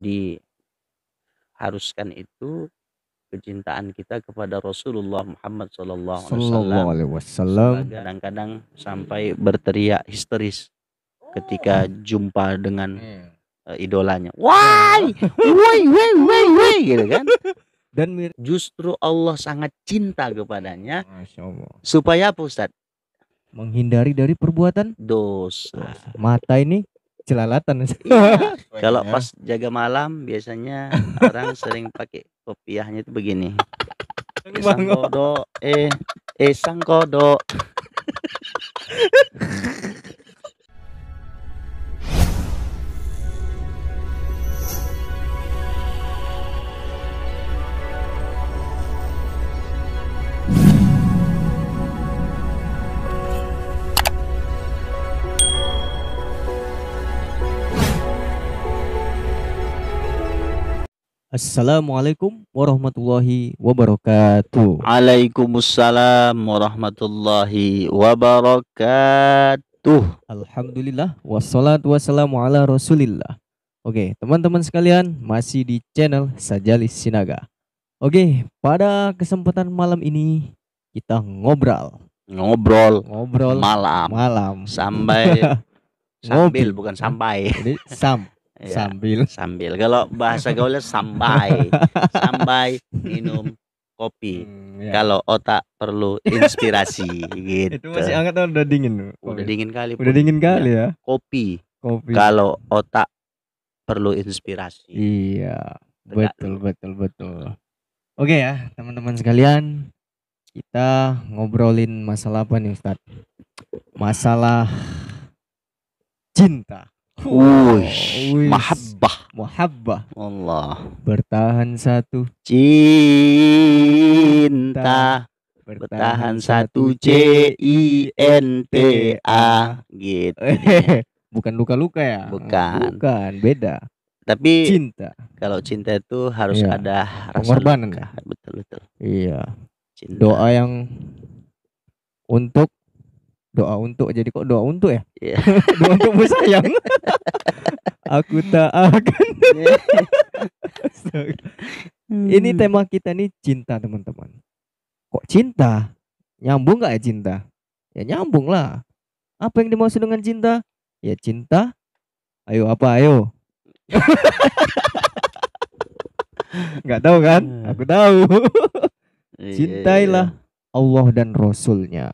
diharuskan itu kecintaan kita kepada Rasulullah Muhammad sallallahu alaihi Sallallahu wasallam alaihi wasallam. kadang-kadang sampai berteriak histeris ketika jumpa dengan idolanya. Why? Why gitu kan. Dan Justru Allah sangat cinta kepadanya Masya Allah, supaya apa Ustaz? menghindari dari perbuatan Dosa. mata ini jelalatan. Iya. Kalau Poinnya. pas jaga malam biasanya orang sering pakai kopiahnya itu begini. Sang kodok, sang kodok. Assalamualaikum warahmatullahi wabarakatuh. Waalaikumsalam warahmatullahi wabarakatuh. Alhamdulillah wassalatu wassalamu ala rasulillah. Oke, teman-teman sekalian, masih di channel Sajalis Sinaga. Oke, pada kesempatan malam ini kita ngobrol Ngobrol malam sambil ngopi. bukan sampai. Jadi Ya, sambil sambil. Kalau bahasa gaulnya sampai minum kopi. ya. Kalau otak perlu inspirasi gitu. Itu masih hangat atau udah dingin? Udah dingin kali. Udah dingin kali ya. Kopi. Kopi. Kalau otak perlu inspirasi. Iya, betul. Oke ya, teman-teman sekalian, kita ngobrolin masalah apa nih, Ustadz? Masalah cinta. Mahabbah. Allah. Bertahan satu Cinta. Bertahan satu CINTA gitu. Bukan luka-luka ya? Bukan, beda. Tapi Cinta. kalau cinta itu harus Iya. ada rasa Pengorbanan. luka. Betul. Iya. Cinta. Doa untuk jadi kok doa untuk ya? Iya. Doa untuk sayang. Aku tak akan. Ini tema kita nih cinta, teman-teman. Kok cinta? Nyambung gak ya cinta? Ya nyambung lah. Apa yang dimaksud dengan cinta? Ya cinta. Ayo apa ayo? Nggak tahu kan? Aku tahu. Cintailah Allah dan Rasulnya.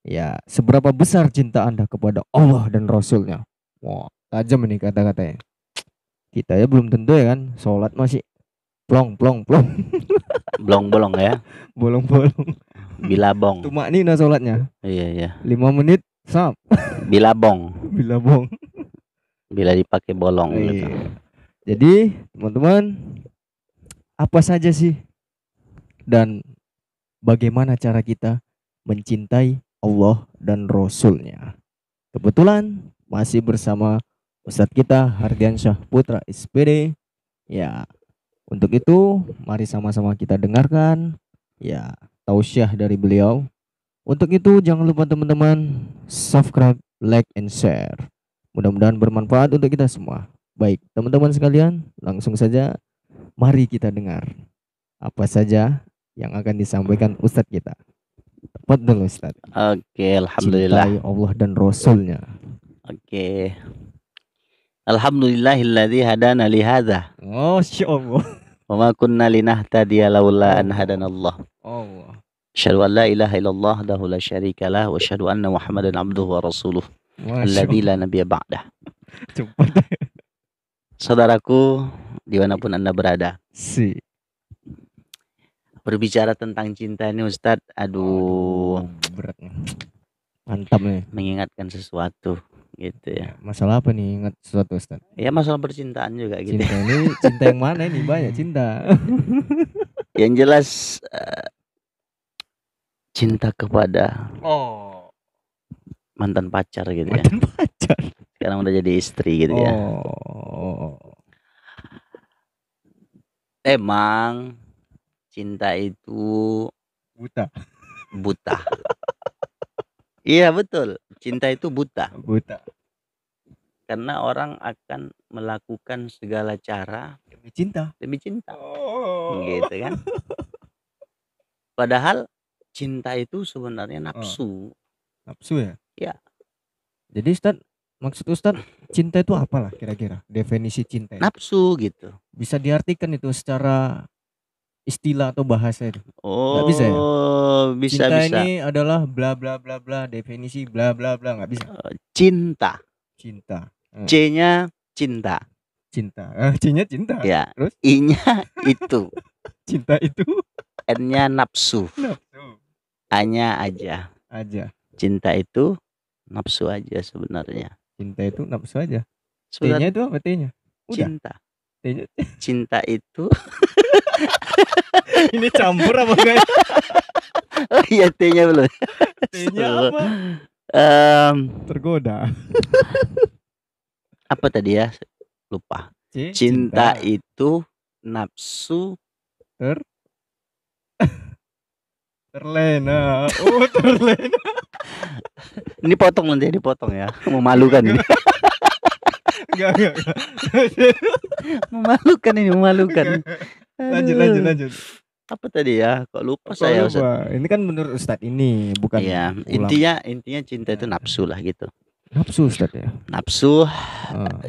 Ya, seberapa besar cinta Anda kepada Allah dan Rasulnya? Wah, tajam ini kata-katanya. Kita ya belum tentu ya kan, sholat masih plong. Bolong ya. Bolong. Bilabong. Tumak nina sholatnya. Iya. 5 menit sap. Bilabong. Bila dipakai bolong gitu. Jadi, teman-teman, apa saja sih dan bagaimana cara kita mencintai Allah dan Rasulnya? Kebetulan masih bersama Ustadz kita Hardiansyah Putra SPD. Ya, untuk itu mari sama-sama kita dengarkan ya tausiah dari beliau. Untuk itu jangan lupa teman-teman subscribe, like, and share. Mudah-mudahan bermanfaat untuk kita semua. Baik, teman-teman sekalian, langsung saja mari kita dengar apa saja yang akan disampaikan Ustadz kita. Tepat dulu Ustadz. Oke, alhamdulillah. Cintai Allah dan Rasulnya. Oke. Alhamdulillahilladzi hadana li hadza. Masyaallah. Wa ma kunna linahtadiya laula an hadanallah. Allah. Asyhadu an la ilaha illallah wahdahu la syarikalah wa asyhadu anna Muhammadan abduhu wa rasuluh. Alladzi la nabiyya ba'dah. Cepat. Saudaraku, dimanapun Anda berada. Berbicara tentang cinta ini Ustadz, aduh, beratnya. Mantap nih. Mengingatkan sesuatu gitu ya. Masalah apa nih ingat sesuatu Ustadz? Ya masalah percintaan juga gitu. Cinta ini cinta yang mana ini? Banyak cinta. Yang jelas cinta kepada mantan pacar gitu ya. Mantan pacar. Sekarang udah jadi istri gitu ya. Emang cinta itu buta. Iya betul, cinta itu buta. Karena orang akan melakukan segala cara Demi cinta. demi cinta, Oh. gitu kan. Padahal cinta itu sebenarnya Oh. nafsu. Nafsu ya? Ya. Jadi Ustadz, maksud Ustadz cinta itu apalah kira-kira? Definisi cinta itu. Nafsu gitu. Bisa diartikan itu secara istilah atau bahasa itu? Nggak bisa ya? Oh, bisa Cinta bisa. ini adalah bla bla bla bla, definisi bla bla bla, nggak bisa. Cinta. Cinta. C-nya cinta. Cinta. C-nya cinta. Ya. Terus I-nya itu. cinta itu. N-nya nafsu. Nafsu. A-nya aja. Aja. Cinta itu nafsu aja sebenarnya. Cinta itu nafsu aja. Sebenarnya T-nya itu apa T-nya? Udah. cinta. T-nya. Cinta itu. Ini campur apa enggak? Oh iya, T-nya belum. T-nya apa? Tergoda. Apa tadi ya? Lupa. Cinta itu nafsu terlena. Oh, terlena. Ini potong nanti, dipotong ya. Memalukan ini. Enggak. Memalukan ini, memalukan. Lanjut. Apa tadi ya? Kok lupa saya, Ustaz? Ini kan menurut Ustadz ini, bukan. Iya, intinya cinta itu nafsu lah gitu. Nafsu Ustadz ya. Nafsu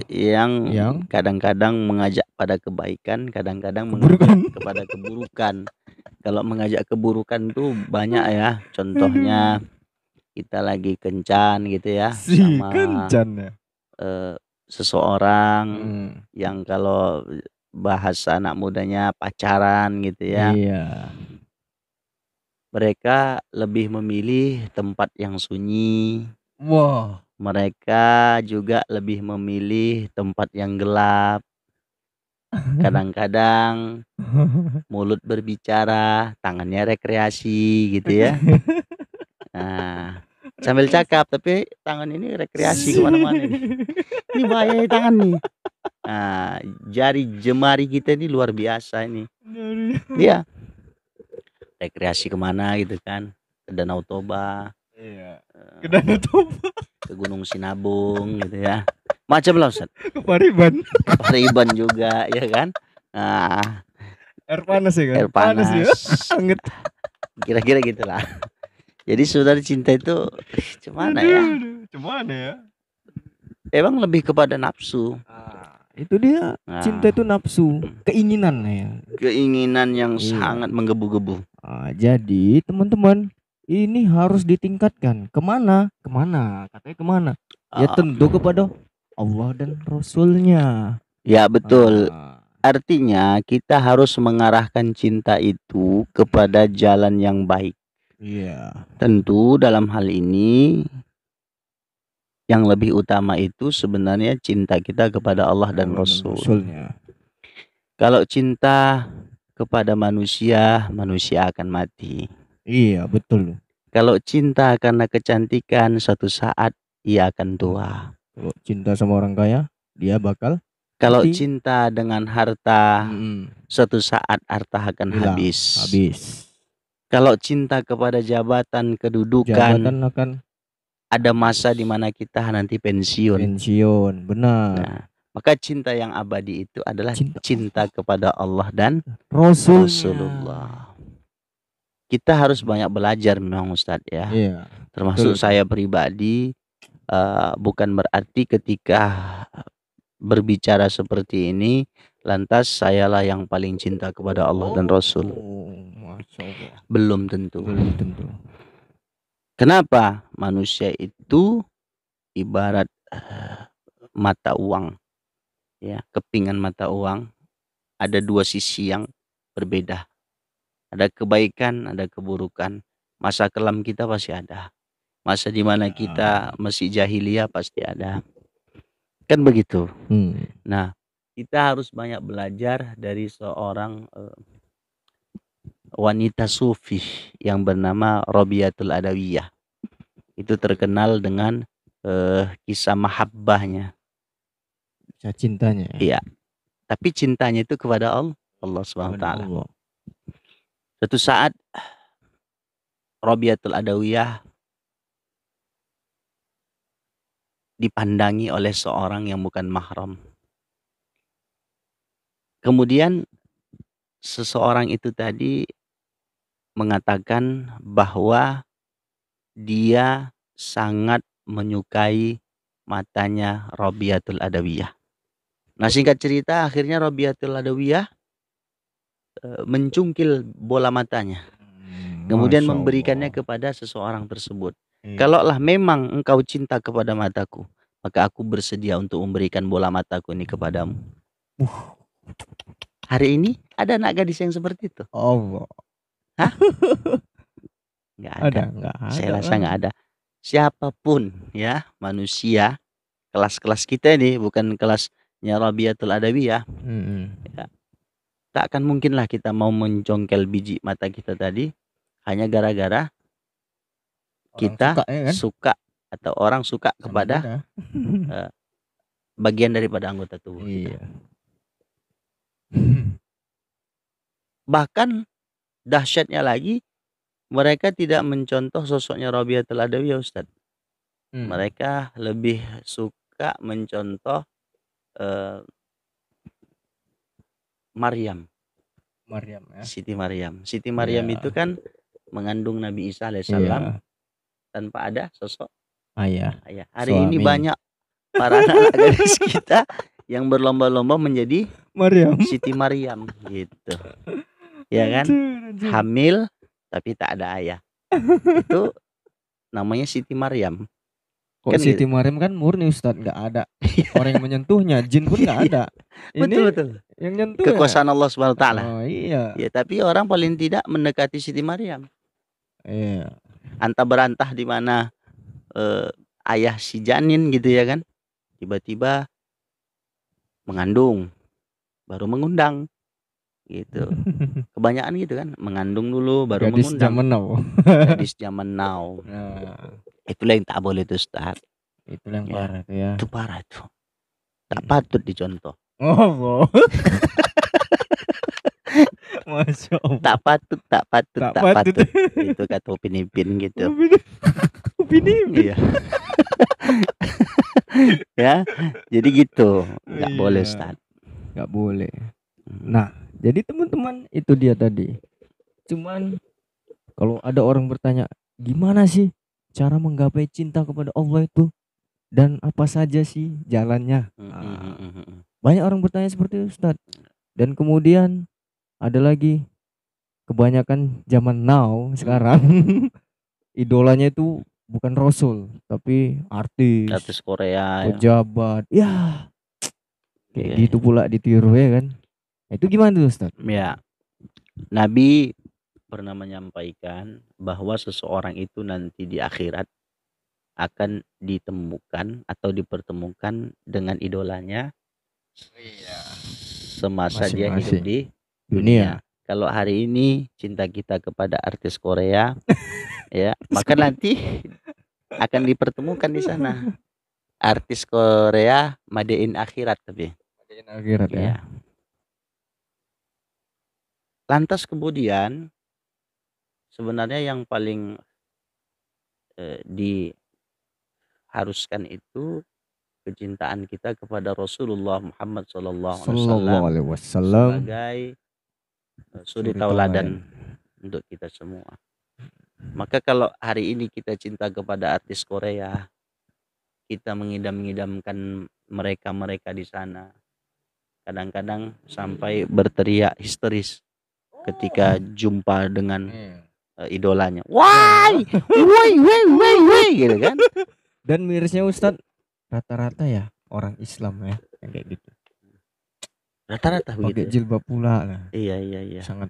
yang kadang-kadang mengajak pada kebaikan, kadang-kadang mengajak kepada keburukan. Kalau mengajak keburukan tuh banyak ya. Contohnya kita lagi kencan gitu ya sama seseorang yang kalau bahasa anak mudanya pacaran gitu ya. Iya. Mereka lebih memilih tempat yang sunyi. Wah. Mereka juga lebih memilih tempat yang gelap. Kadang-kadang mulut berbicara, tangannya rekreasi gitu ya. Nah, sambil cakap tapi tangan ini rekreasi kemana-mana nih. Ini bahaya tangan nih. Nah, jari jemari kita ini luar biasa ini. Iya. Rekreasi kemana gitu kan? Ke Danau Toba. Iya. Ke Danau Toba. Ke Gunung Sinabung gitu ya. Macam lah Ustaz. Ke Pariban juga ya kan. Nah, air panas ya kan? Air panas ya. Anget. Kira-kira gitulah. Jadi saudara cinta itu gimana ya? Gimana ya? Emang lebih kepada nafsu. Itu dia. Cinta itu nafsu, keinginan ya. Keinginan yang sangat menggebu-gebu. Jadi teman-teman, ini harus ditingkatkan. Kemana? Katanya kemana? Ya tentu kepada Allah dan Rasulnya. Ya betul. Artinya kita harus mengarahkan cinta itu kepada jalan yang baik. Iya. Tentu dalam hal ini yang lebih utama itu sebenarnya cinta kita kepada Allah dan Rasulnya. Kalau cinta kepada manusia, manusia akan mati. Iya, betul. Kalau cinta karena kecantikan, suatu saat ia akan tua. Kalau cinta sama orang kaya, dia bakal Kalau mati. Cinta dengan harta, suatu saat harta akan habis. Kalau cinta kepada jabatan, kedudukan, akan ada masa di mana kita nanti pensiun. Benar. Nah, maka cinta yang abadi itu adalah cinta kepada Allah dan Rasulullah. Kita harus banyak belajar memang Ustadz ya. Iya. Termasuk saya pribadi, bukan berarti ketika berbicara seperti ini lantas sayalah yang paling cinta kepada Allah dan Rasul. Belum tentu. Kenapa? Manusia itu ibarat mata uang. Ya, kepingan mata uang ada dua sisi yang berbeda. Ada kebaikan, ada keburukan. Masa kelam kita pasti ada. Masa di mana kita masih jahiliyah pasti ada. Kan begitu. Nah, kita harus banyak belajar dari seorang wanita sufi yang bernama Robiatul Adawiyah. Itu terkenal dengan kisah mahabbahnya. Kisah cintanya. Iya. Tapi cintanya itu kepada Allah Subhanahu wa taala. Suatu saat Robiatul Adawiyah dipandangi oleh seorang yang bukan mahram. Kemudian seseorang itu tadi mengatakan bahwa dia sangat menyukai matanya Rabiatul Adawiyah. Nah, singkat cerita akhirnya Rabiatul Adawiyah mencungkil bola matanya. Kemudian Masya memberikannya Allah. kepada seseorang tersebut. Iya. Kalaulah memang engkau cinta kepada mataku, maka aku bersedia untuk memberikan bola mataku ini kepadamu. Hari ini ada anak gadis yang seperti itu? Allah. Hah? Nggak ada. Nggak Saya ada rasa lah. nggak ada. Siapapun ya manusia, kelas-kelas kita ini bukan kelasnya Rabiatul Adawiyah. Ya, tak akan mungkinlah kita mau mencongkel biji mata kita tadi hanya gara-gara kita suka, ya kan? suka atau orang suka Sama kepada kita. bagian daripada anggota tubuh kita. Iya. Bahkan dahsyatnya lagi, mereka tidak mencontoh sosoknya Rabiatul Adawiyah, Ustaz. Mereka lebih suka mencontoh Maryam. Ya. Siti Maryam. Siti Maryam Iya. itu kan mengandung Nabi Isa alaihissalam Iya. tanpa ada sosok ayah. Hari ini banyak para anak gadis kita yang berlomba-lomba menjadi Maryam. Siti Maryam gitu. Ya kan? Hamil tapi tak ada ayah. Itu namanya Siti Maryam. Kok Kan Siti gitu. Maryam kan murni, Ustadz, nggak ada orang yang menyentuhnya, jin pun nggak ada. Betul. Yang nyentuh kekuasaan Allah Subhanahu wa taala. Oh iya. Ya, tapi orang paling tidak mendekati Siti Maryam. Iya. Antah berantah di mana ayah si janin gitu ya kan. Tiba-tiba mengandung, baru mengundang. Gitu. Kebanyakan gitu kan, mengandung dulu baru Gadis mengundang. zaman now. Gadis zaman now. Itulah yang tak boleh itu, Ustaz. Itulah yang parah tuh ya. Itu parah tuh. Tak patut dicontoh. Oh. Masya Allah. Tak patut. Itu kata Upin Ipin gitu. Upin Ipin. Iya. Ya, jadi gitu. Nggak boleh, Ustaz. Nggak boleh. Nah, jadi teman-teman itu dia tadi. Cuman kalau ada orang bertanya, gimana sih cara menggapai cinta kepada Allah itu? Dan apa saja sih jalannya? Banyak orang bertanya seperti itu, Ustaz. Dan kemudian ada lagi, kebanyakan zaman now sekarang idolanya itu bukan Rasul tapi artis Korea, pejabat ya. Kayak gitu pula ditiru ya kan. Itu gimana tuh, Ustaz? Ya, Nabi pernah menyampaikan bahwa seseorang itu nanti di akhirat akan ditemukan atau dipertemukan dengan idolanya semasa dia hidup di dunia. Kalau hari ini cinta kita kepada artis Korea, ya, maka nanti akan dipertemukan di sana. Artis Korea Made in akhirat tapi. Made in akhirat ya. Lantas kemudian sebenarnya yang paling diharuskan itu kecintaan kita kepada Rasulullah Muhammad sallallahu alaihi wasallam sebagai suri tauladan untuk kita semua. Maka kalau hari ini kita cinta kepada artis Korea, kita mengidam-idamkan mereka di sana, kadang-kadang sampai berteriak histeris ketika jumpa dengan idolanya. Woi, gitu kan. Dan mirisnya, Ustadz, rata-rata ya orang Islam ya yang kayak gitu. Rata-rata begitu. Pakai jilbab pula lah. Iya. Sangat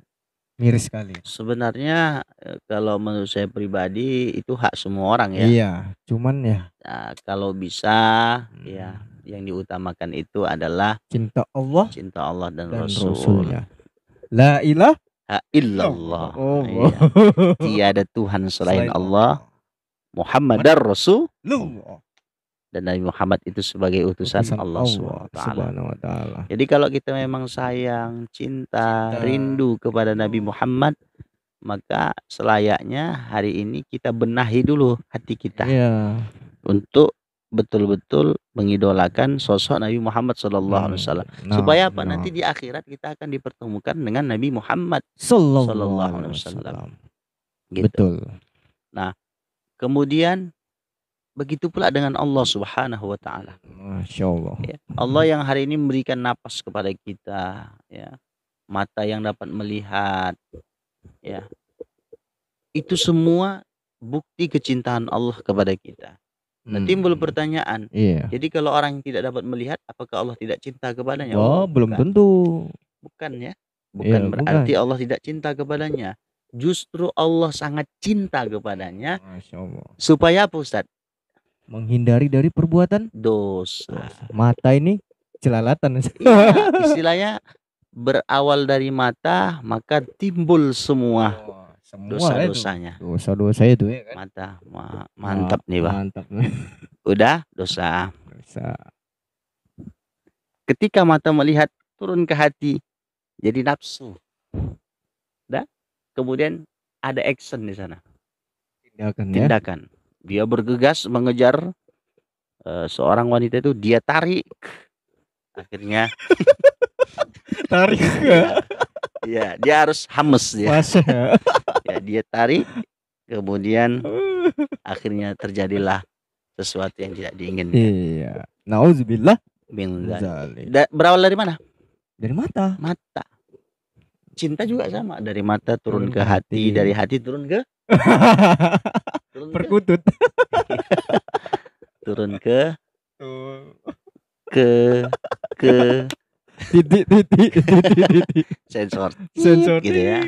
miris sekali. Sebenarnya kalau menurut saya pribadi itu hak semua orang ya. Iya, cuman ya. Nah, kalau bisa ya yang diutamakan itu adalah cinta Allah dan Rasulnya. La ilaha illallah. Iya. Tiada Tuhan selain Allah. Muhammadar Rasulullah. Dan Nabi Muhammad itu sebagai utusan Allah Subhanahu wa taala. Jadi kalau kita memang sayang, cinta, rindu kepada Nabi Muhammad, maka selayaknya hari ini kita benahi dulu hati kita. Iya. Untuk betul-betul mengidolakan sosok Nabi Muhammad sallallahu alaihi wasallam. Supaya apa? Nanti di akhirat kita akan dipertemukan dengan Nabi Muhammad sallallahu sallallahu alaihi alaihi wasallam. wasallam. Gitu. Betul. Nah, kemudian begitu pula dengan Allah Subhanahu wa taala. Masya Allah. Ya, Allah yang hari ini memberikan napas kepada kita, ya. Mata yang dapat melihat, ya. Itu semua bukti kecintaan Allah kepada kita. Nah, timbul pertanyaan. Iya. Jadi kalau orang yang tidak dapat melihat, apakah Allah tidak cinta kepadanya? Wah, belum bukan. tentu. Bukan ya. Iya, Bukan berarti Allah tidak cinta kepadanya. Justru Allah sangat cinta kepadanya. Masya Allah. Supaya apa, Ustaz? Menghindari dari perbuatan dosa. Mata ini celalatan. Iya, istilahnya berawal dari mata, maka timbul semua dosa-dosanya. Dosa-dosa itu ya kan. Mata, mantap nih, Bang. Mantap. Udah, dosa. Dosa. Ketika mata melihat, turun ke hati, jadi nafsu. Udah. Kemudian ada action di sana. Tindakan. Dia bergegas mengejar seorang wanita itu, dia tarik. Akhirnya tarik. Ya, dia harus hames dia. Ya, dia tarik, kemudian akhirnya terjadilah sesuatu yang tidak diinginkan. Iya. Nauzubillah min dzalik. Berawal dari mana? Dari mata. Mata. Cinta juga sama, dari mata turun ke hati, dari hati turun ke perkutut. Turun ke titik sensor gitu ya.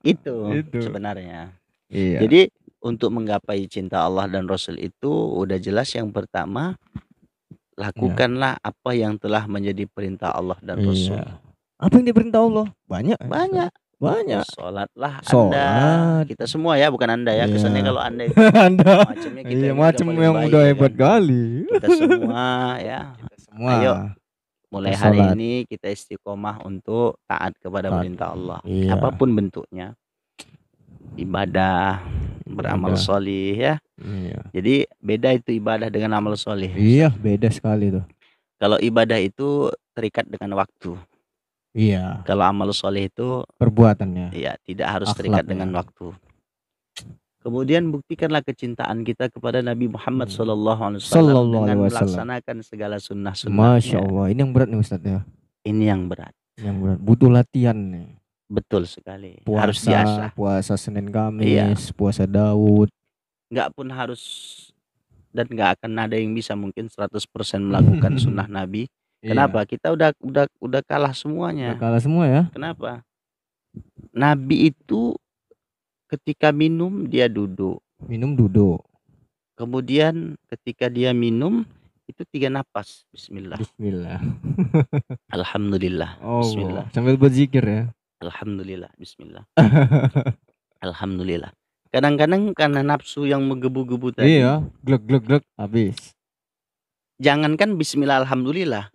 Itu sebenarnya. Iya. Jadi untuk menggapai cinta Allah dan Rasul itu udah jelas, yang pertama lakukanlah apa yang telah menjadi perintah Allah dan Rasul. Apa yang diperintah Allah? Banyak. Sholatlah Anda. Kita semua ya, bukan Anda ya. Kesannya kalau Anda itu macamnya kita macam yang udah hebat kali. Kita semua ya. Ayo mulai hari ini kita istiqomah untuk taat kepada perintah Allah. Apapun bentuknya. Ibadah, beramal solih ya. Jadi beda itu ibadah dengan amal solih. Iya, beda sekali tuh. Kalau ibadah itu terikat dengan waktu. Iya. Kalau amal soleh itu perbuatannya. Iya, tidak harus terikat dengan waktu. Kemudian buktikanlah kecintaan kita kepada Nabi Muhammad SAW dengan melaksanakan segala sunnah-sunnah. Masya Allah, ini yang berat nih Ustadz ya. Ini yang berat. Butuh latihan nih. Betul sekali. Puasa, harus biasa. Puasa Senin Kamis, puasa Daud. Nggak pun harus, dan nggak akan ada yang bisa mungkin 100% melakukan sunnah Nabi. Kenapa? Kita udah kalah semuanya. Udah kalah semua ya. Kenapa? Nabi itu ketika minum dia duduk. Kemudian ketika dia minum itu 3 napas. Bismillah. Alhamdulillah. Bismillah. Sambil berzikir ya. Alhamdulillah. Bismillah. Alhamdulillah. Kadang-kadang karena nafsu yang menggebu-gebu tadi. Iya. Glek habis. Jangankan Bismillah Alhamdulillah.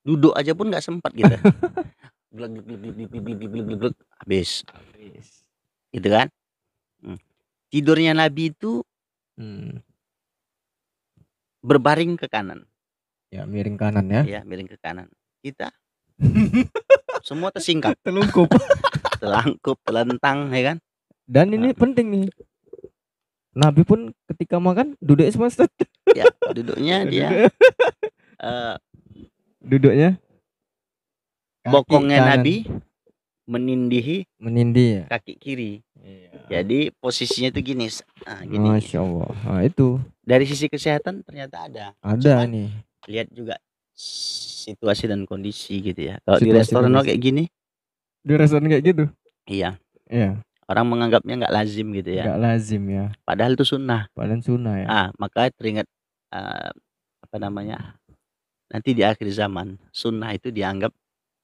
Duduk aja pun nggak sempat gitu. Habis. Gitu kan? Tidurnya Nabi itu berbaring ke kanan. Ya, miring kanan ya. Iya, miring ke kanan. Kita semua tersingkap. Telungkup, telentang, ya kan? Dan ini penting nih. Nabi pun ketika makan duduk semesta. Ya, duduknya dia duduknya bokongnya Nabi menindih kaki kiri. Iya. Jadi posisinya itu gini. Gini. Masya Allah. Nah, itu dari sisi kesehatan ternyata ada. Cuman, nih. Lihat juga situasi dan kondisi gitu ya. Kalau di restoran kayak gini. Di restoran kayak gitu. Iya. Iya. Orang menganggapnya nggak lazim gitu ya. Nggak lazim ya. Padahal itu sunnah. Ya. Maka teringat nanti di akhir zaman sunnah itu dianggap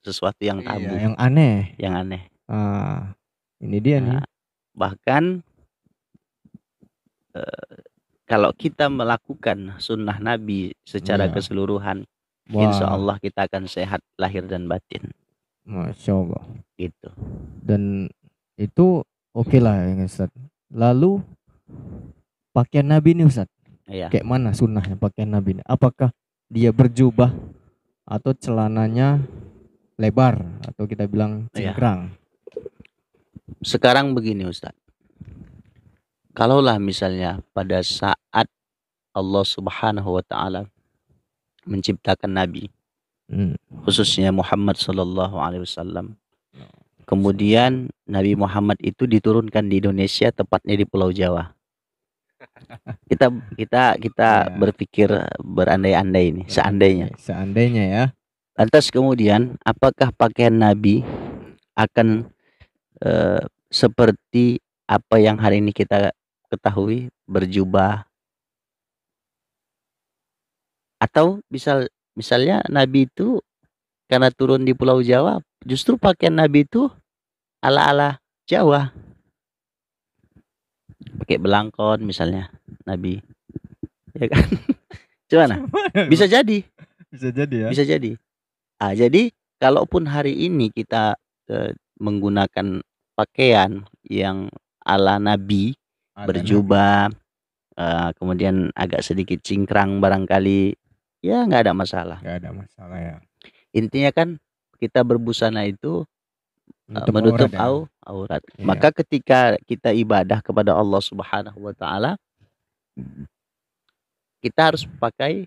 sesuatu yang tabu. Yang aneh. Ini dia nih. Bahkan kalau kita melakukan sunnah Nabi secara keseluruhan, insya Allah kita akan sehat lahir dan batin. Masya Allah. Gitu. Dan itu oke lah ya Ustaz. Lalu pakaian Nabi nih Ustaz. Iya. Kayak mana sunnahnya pakaian Nabi ini? Apakah dia berjubah atau celananya lebar atau kita bilang Iya. cingkrang? Sekarang begini Ustaz. Kalaulah misalnya pada saat Allah Subhanahu wa taala menciptakan nabi, Hmm. khususnya Muhammad sallallahu alaihi wasallam. Kemudian Nabi Muhammad itu diturunkan di Indonesia, tepatnya di Pulau Jawa. Kita kita Iya. berpikir berandai-andai ini, seandainya. Seandainya ya. Lantas kemudian apakah pakaian nabi akan seperti apa yang hari ini kita ketahui, berjubah, atau misalnya nabi itu karena turun di Pulau Jawa, justru pakaian nabi itu ala-ala Jawa, pakai belangkon misalnya nabi, ya kan? Gimana? Bisa jadi, Bisa jadi ya. bisa jadi. Jadi kalaupun hari ini kita menggunakan pakaian yang ala nabi, Ala berjubah, kemudian agak sedikit cingkrang barangkali, ya nggak ada masalah. Nggak ada masalah ya. Intinya kan kita berbusana itu menutup aurat. Iya. Maka ketika kita ibadah kepada Allah Subhanahu wa taala, kita harus pakai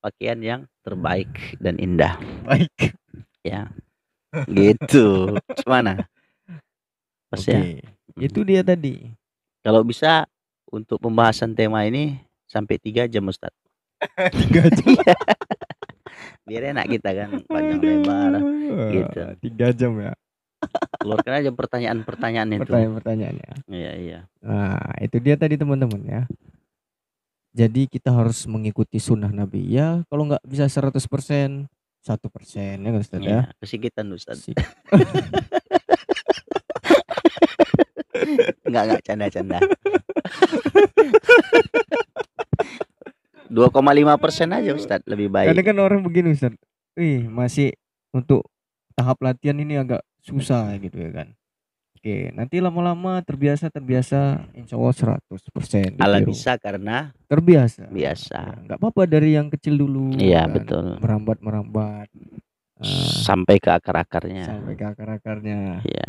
pakaian yang terbaik dan indah. Baik. Ya. Gitu. Gimana? Pas ya. Oke. Itu dia tadi. Kalau bisa untuk pembahasan tema ini sampai 3 jam Ustaz. 3 jam. Biar enak kita kan panjang lebar gitu. 3 jam ya. Keluarkan aja pertanyaan-pertanyaan itu. Pertanyaan-pertanyaannya. Iya. Nah, itu dia tadi teman-teman ya. Jadi kita harus mengikuti sunnah Nabi ya. Kalau nggak bisa 100%, 1% ya kan Ustaz ya. Iya, kesikitan Ustaz. Enggak canda-canda. 2,5% aja Ustaz, lebih baik. Kadang kan orang begini Ustaz. Masih untuk tahap latihan ini agak susah gitu ya kan. Oke, nanti lama-lama terbiasa insya Allah 100% Ala ditiru. bisa karena Terbiasa. biasa. Ya, nggak apa-apa dari yang kecil dulu. Iya, kan. betul. Merambat. Sampai ke akar-akarnya. Sampai ke akar-akarnya. Iya.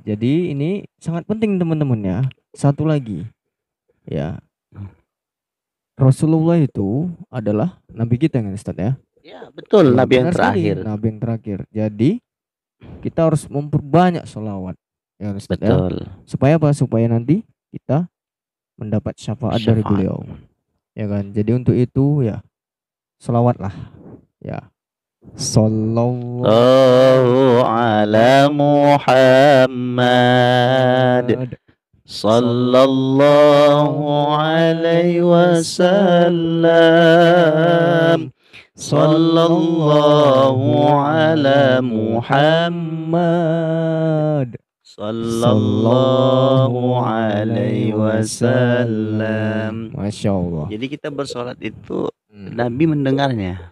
Jadi ini sangat penting teman-teman ya. Satu lagi. Ya. Rasulullah itu adalah nabi kita kan Ustaz ya. Ya, betul, Ya, nabi yang benar sekali, terakhir. nabi yang terakhir. Jadi kita harus memperbanyak sholawat. Ya, Ustaz, Betul. ya. Supaya apa? Supaya nanti kita mendapat syafaat dari beliau. Ya kan. Jadi untuk itu ya sholawatlah. Ya. Sallallahu ala Muhammad. Sallallahu alaihi wasallam. Sallallahu ala Muhammad. Sallallahu alaihi wasallam. Masya Allah. Jadi kita bersolat itu Nabi mendengarnya.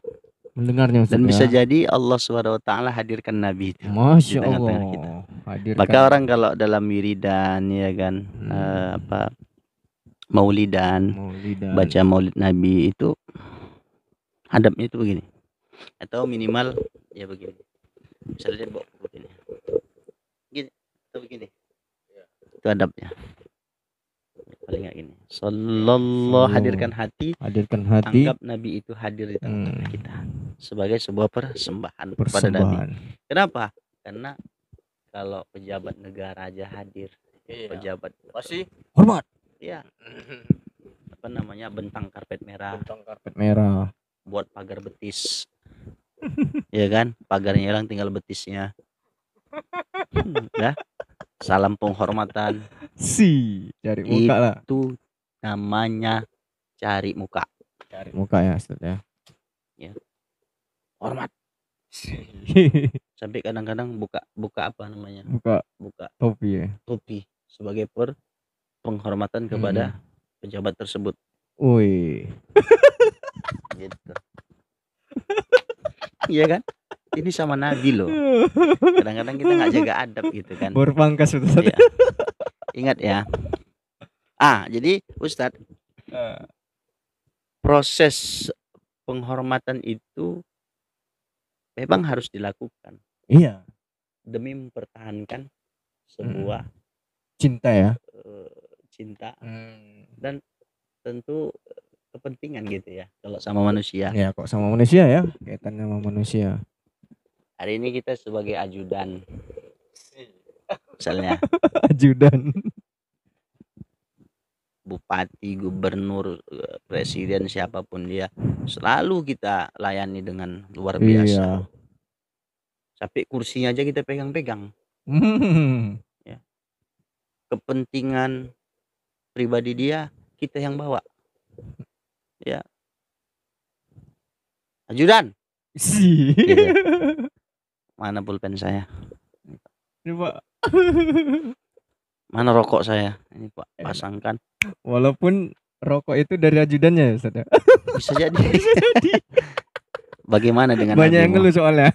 Ustaz, dan bisa ya. jadi Allah Subhanahu wa taala hadirkan Nabi itu Masya di tengah-tengah kita. Allah. Hadirkan. Maka orang kalau dalam wiridan ya kan maulidan, baca maulid Nabi itu adabnya itu begini. Atau minimal ya begini. Misalnya dia bawa begini. Gini atau begini. Itu adabnya. Paling enggak gini. Sallallahu, hadirkan hati. Anggap Nabi itu hadir di tengah-tengah kita sebagai sebuah persembahan kepada Nabi. Kenapa? Karena kalau pejabat negara aja hadir, pejabat pasti hormat. Iya. Apa namanya, bentang karpet merah. Buat pagar betis. Ya kan? Pagarnya hilang tinggal betisnya. Ya. Salam penghormatan. Cari muka lah. Itu namanya cari muka. Cari muka ya Ustaz ya. Ya. Hormat. Sampai kadang-kadang buka apa namanya? Buka topi ya. Topi sebagai penghormatan kepada pejabat tersebut. Gitu. Iya kan? Ini sama Nabi loh. Kadang-kadang kita nggak jaga adab gitu kan. Berpangkas Ustaz. Ya. Ingat ya. Jadi Ustadz, proses penghormatan itu memang harus dilakukan Iya, demi mempertahankan sebuah cinta ya. cinta dan tentu kepentingan gitu ya kalau sama manusia. Ya kok sama manusia ya, kaitannya sama manusia. Hari ini kita sebagai ajudan, misalnya Ajudan. bupati, gubernur, presiden, siapapun dia, selalu kita layani dengan luar biasa. Iya. Sampai kursinya aja kita pegang-pegang. Ya. Kepentingan pribadi dia kita yang bawa. Ya. Ajudan. Sih. Gitu. Mana pulpen saya? Ini Pak. Mana rokok saya? Ini Pak, pasangkan. Walaupun rokok itu dari ajudannya ya Ustaz ya? Bisa jadi. Bagaimana dengan Banyak yang Nabi ngeluh soalnya.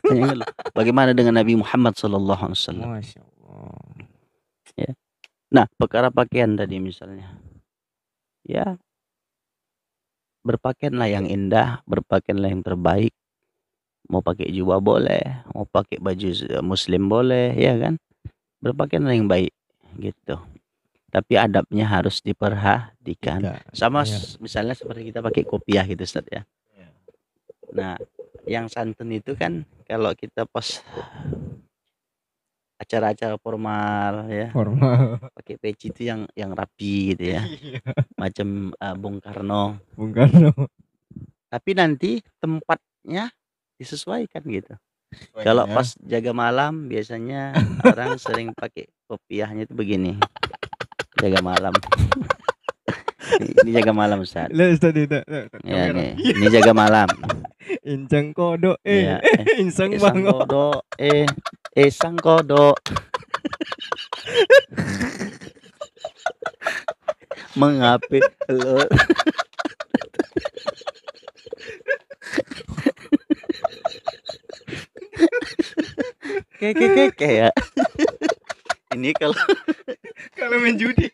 Bagaimana dengan Nabi Muhammad sallallahu alaihi wasallam? Masya Allah. Ya. Nah, perkara pakaian tadi misalnya. Ya. Berpakaianlah yang indah, berpakaianlah yang terbaik. Mau pakai jubah boleh, mau pakai baju muslim boleh, ya kan? Berpakaianlah yang baik gitu. Tapi adabnya harus diperhatikan. Sama misalnya seperti kita pakai kopiah gitu Ustaz ya. Nah, yang santun itu kan kalau kita pas acara-acara formal ya. Formal. Pakai peci itu yang rapi gitu ya. Macam Bung Karno. Bung Karno. Tapi nanti tempatnya disesuaikan gitu. Kalau pas jaga malam biasanya orang sering pakai kopiahnya itu begini. Jaga malam. Ini jaga malam Ustaz. Ya, nih. Ini jaga malam. Incang kodok ya, insang bango kodok sang kodok. Mengapi lo. Kayak ini kalau main judi.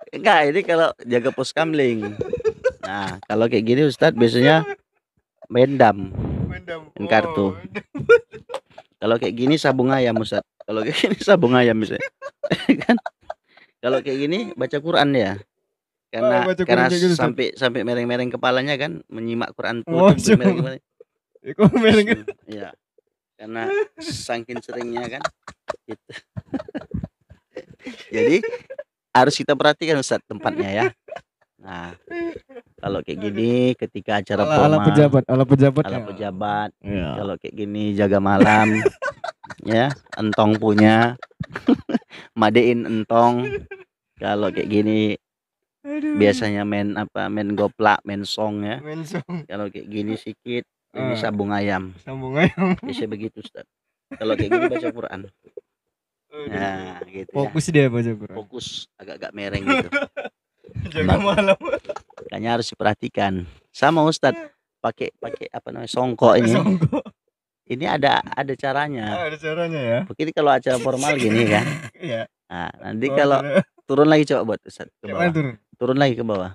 Enggak, ini kalau jaga pos kamling. Nah, kalau kayak gini Ustadz biasanya main kartu. Kalau kayak gini sabung ayam Ustadz. Kalau kayak gini sabung ayam misalnya. Kan? Kalau kayak gini baca Quran ya. Karena gitu, sampai mereng-mereng kepalanya kan menyimak Quran tuh mereng-mereng. Iya. Karena saking seringnya kan gitu. Jadi harus kita perhatikan Ustadz tempatnya ya. Nah, kalau kayak gini ketika acara formal, ala pejabat. Ya. Kalau kayak gini jaga malam, ya, entong punya, madein entong. Kalau kayak gini biasanya main goplak, main song ya. Kalau kayak gini sikit, ini sabung ayam. Bisa begitu Ustaz. Kalau kayak gini baca Quran. Nah, gitu fokus ya. Dia baca Quran. Fokus agak-agak mereng gitu. Jaga malam. Kayaknya harus diperhatikan. Sama Ustadz pakai songkok ini. Ini ada caranya. Ada caranya ya. Begini kalau acara formal gini kan. Iya. Nah, nanti kalau turun lagi coba buat Ustadz ke bawah. Turun lagi ke bawah.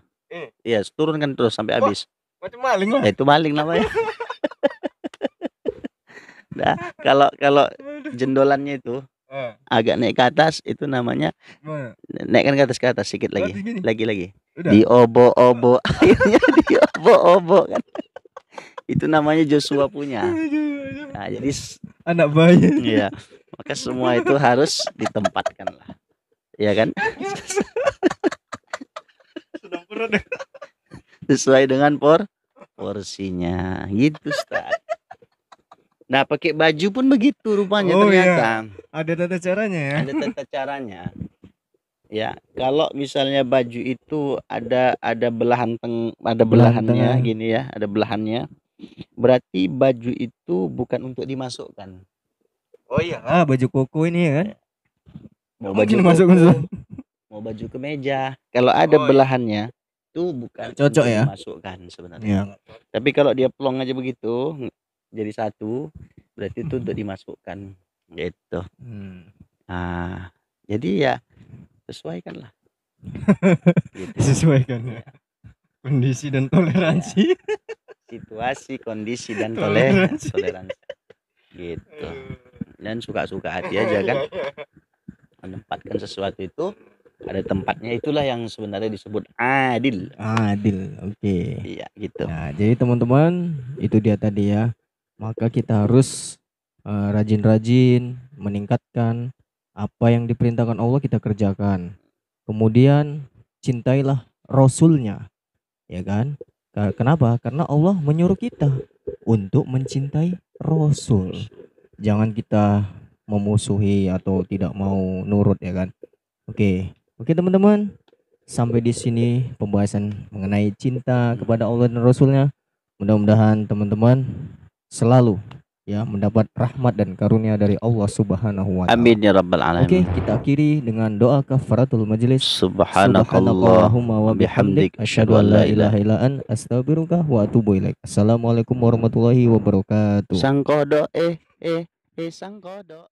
Iya, turunkan terus sampai habis. Macam maling lah. Itu maling namanya. Nah, kalau jendolannya itu agak naik ke atas itu namanya naikkan ke atas sedikit lagi. Lagi. Diobo-obo akhirnya diobo-obo kan. Itu namanya Joshua punya. Nah, jadi anak bayi. Iya. Maka semua itu harus ditempatkan lah. Iya kan? Sesuai dengan porsinya. Gitu, Ustaz. Nah, pakai baju pun begitu rupanya ternyata. Iya. Ada tata caranya ya. Ada tata caranya. Ya, kalau misalnya baju itu ada belahannya gini ya, ada belahannya. Berarti baju itu bukan untuk dimasukkan. Oh iya, baju koko ini ya kan. Mau baju koko, mau baju kemeja. Kalau ada belahannya itu bukan cocok ya dimasukkan sebenarnya. Ya. Tapi kalau dia plong aja begitu jadi satu, berarti itu untuk dimasukkan gitu. Nah, jadi ya sesuaikanlah. Gitu. Sesuaikan ya. Kondisi dan toleransi. Situasi, kondisi, dan Toleransi. toleransi. Gitu. Dan suka-suka hati aja kan. Menempatkan sesuatu itu ada tempatnya, itulah yang sebenarnya disebut adil. Adil. Oke. Iya, gitu. Nah, jadi teman-teman, itu dia tadi ya. Maka kita harus rajin-rajin meningkatkan apa yang diperintahkan Allah, kita kerjakan. Kemudian cintailah Rasulnya, ya kan? Kenapa? Karena Allah menyuruh kita untuk mencintai Rasul. Jangan kita memusuhi atau tidak mau nurut, ya kan? Oke, teman-teman. Sampai di sini pembahasan mengenai cinta kepada Allah dan Rasulnya. Mudah-mudahan teman-teman selalu ya mendapat rahmat dan karunia dari Allah Subhanahu wa taala. Amin ya rabbal alamin. Oke, kita akhiri dengan doa kafaratul majelis. Subhanakallahumma wa bihamdik asyhadu an la ilaha illa anta astaghfiruka wa atubu ilaik. Assalamualaikum warahmatullahi wabarakatuh. Sangkodo sangkodo.